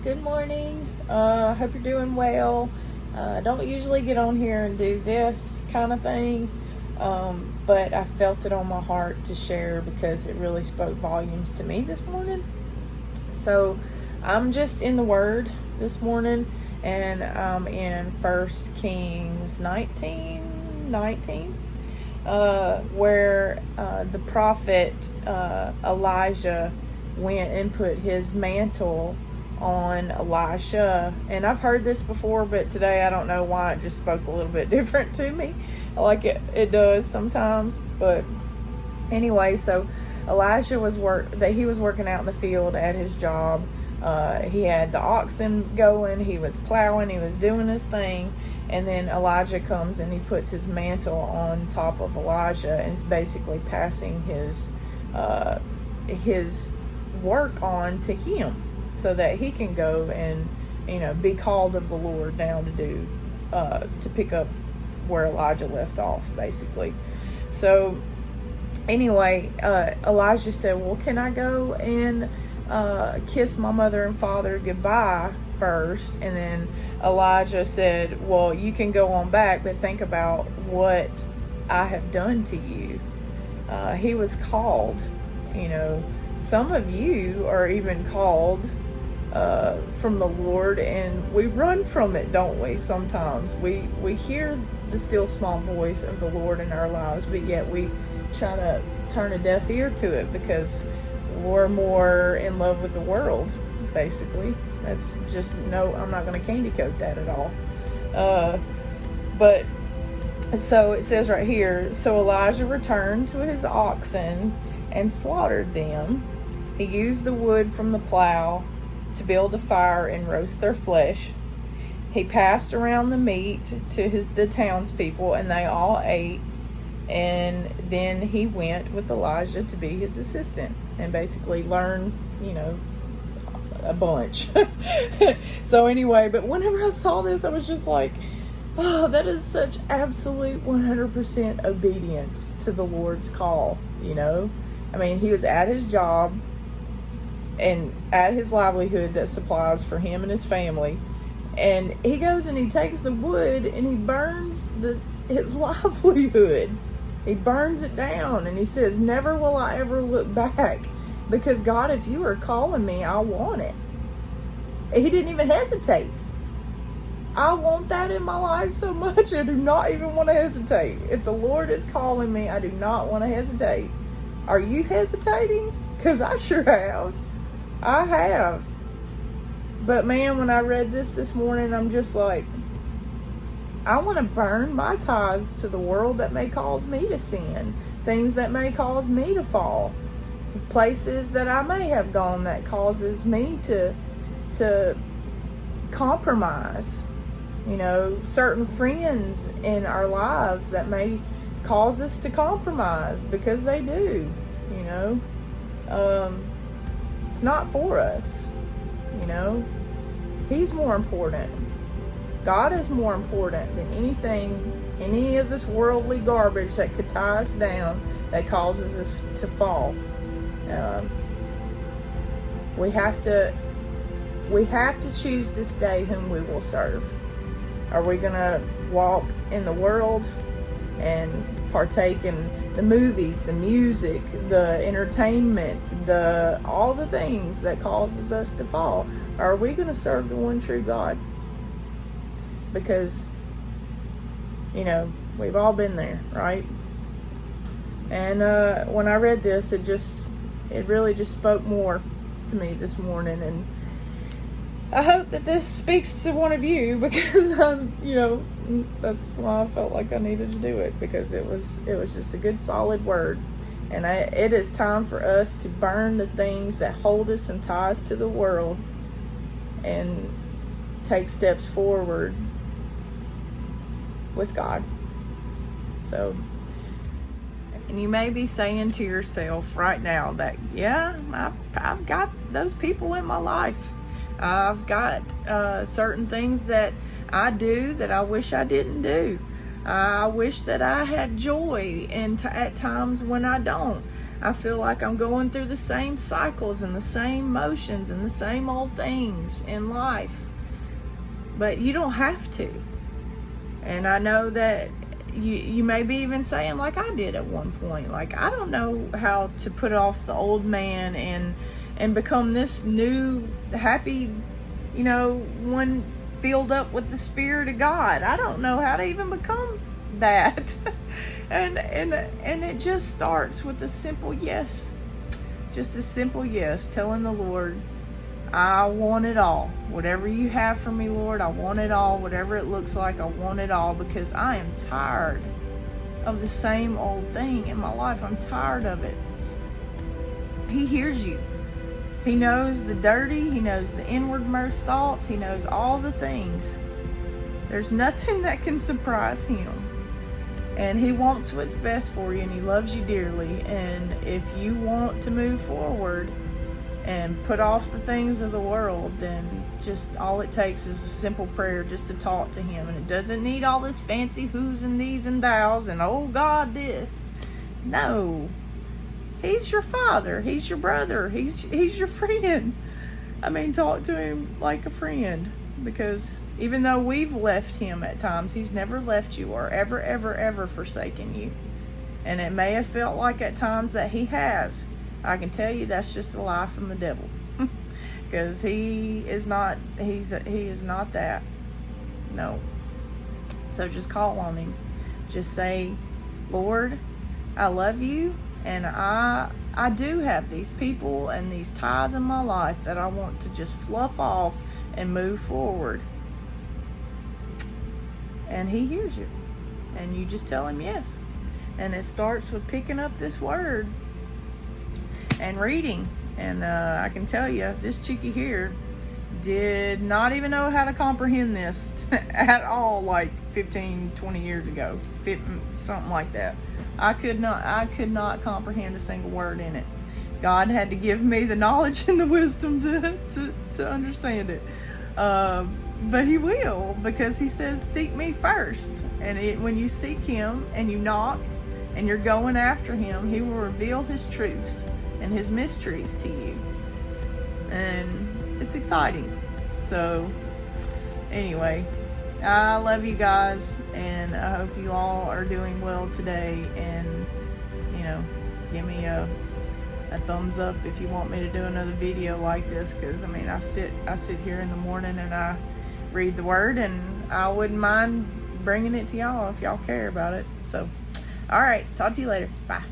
Good morning. Hope you're doing well. I don't usually get on here and do this kind of thing, but I felt it on my heart to share because it really spoke volumes to me this morning. So I'm just in the Word this morning, and I'm in 1 Kings 19, where the prophet Elijah went and put his mantle on Elisha. And I've heard this before, but today I don't know why it just spoke a little bit different to me. Like it does sometimes. But anyway, so Elijah was working out in the field at his job. He had the oxen going, he was plowing, he was doing his thing, and then Elijah comes and he puts his mantle on top of Elijah and is basically passing his work on to him, so that he can go and be called of the Lord now to pick up where Elijah left off, basically. So anyway, Elijah said, well, can I go and kiss my mother and father goodbye first? And then Elijah said, well, you can go on back, but think about what I have done to you. He was called. Some of you are even called from the Lord, and we run from it, don't we? Sometimes we hear the still small voice of the Lord in our lives, but yet we try to turn a deaf ear to it because we're more in love with the world, basically. That's just, no, I'm not going to candy coat that at all. But so it says right here, so Elijah returned to his oxen and slaughtered them. He used the wood from the plow to build a fire and roast their flesh. He passed around the meat to the townspeople, and they all ate. And then he went with Elijah to be his assistant and basically learn, a bunch. So anyway, but whenever I saw this, I was just like, oh, that is such absolute 100% obedience to the Lord's call, I mean, he was at his job and at his livelihood that supplies for him and his family. And he goes and he takes the wood and he burns his livelihood. He burns it down and he says, never will I ever look back, because God, if you are calling me, I want it. He didn't even hesitate. I want that in my life so much, I do not even want to hesitate. If the Lord is calling me, I do not want to hesitate. Are you hesitating? Because I sure have. I have. But man, when I read this morning, I'm just like, I want to burn my ties to the world that may cause me to sin, things that may cause me to fall, places that I may have gone that causes me to compromise. Certain friends in our lives that may cause us to compromise, because they do. It's not for us. He's more important. God is more important than any of this worldly garbage that could tie us down, that causes us to fall. We have to choose this day whom we will serve. Are we going to walk in the world and partake in the movies, the music, the entertainment, all the things that causes us to fall? Or are we going to serve the one true God? Because, we've all been there, right? And when I read this, it really just spoke more to me this morning. And I hope that this speaks to one of you, because that's why I felt like I needed to do it, because it was just a good solid word. And it is time for us to burn the things that hold us and tie us to the world and take steps forward with God. So, and you may be saying to yourself right now that, yeah, I've got those people in my life. I've got certain things that I do that I wish I didn't do. I wish that I had joy at times when I don't. I feel like I'm going through the same cycles and the same motions and the same old things in life. But you don't have to. And I know that you may be even saying, like I did at one point, like, I don't know how to put off the old man and become this new, happy, one filled up with the Spirit of God. I don't know how to even become that. and it just starts with a simple yes. Just a simple yes, telling the Lord, I want it all. Whatever you have for me, Lord, I want it all. Whatever it looks like, I want it all, because I am tired of the same old thing in my life. I'm tired of it. He hears you. He knows the dirty. He knows the inwardmost thoughts. He knows all the things. There's nothing that can surprise him. And he wants what's best for you, and he loves you dearly. And if you want to move forward and put off the things of the world, then just all it takes is a simple prayer just to talk to him. And it doesn't need all this fancy who's and these and thous and oh God this. No. He's your father. He's your brother. He's your friend. I mean, talk to him like a friend, because even though we've left him at times, he's never left you or ever forsaken you. And it may have felt like at times that he has. I can tell you that's just a lie from the devil, because he is not that. No. So just call on him. Just say, Lord, I love you, and I do have these people and these ties in my life that I want to just fluff off and move forward. And he hears you, and you just tell him yes. And it starts with picking up this word and reading. And I can tell you, this chickie here did not even know how to comprehend this at all, like 15, 20 years ago, something like that. I could not comprehend a single word in it. God had to give me the knowledge and the wisdom to understand it. But he will, because he says, seek me first. And when you seek him and you knock and you're going after him, he will reveal his truths and his mysteries to you. And it's exciting. So anyway, I love you guys, and I hope you all are doing well today. And give me a thumbs up if you want me to do another video like this, because I sit here in the morning and I read the word, and I wouldn't mind bringing it to y'all if y'all care about it. So all right, talk to you later. Bye.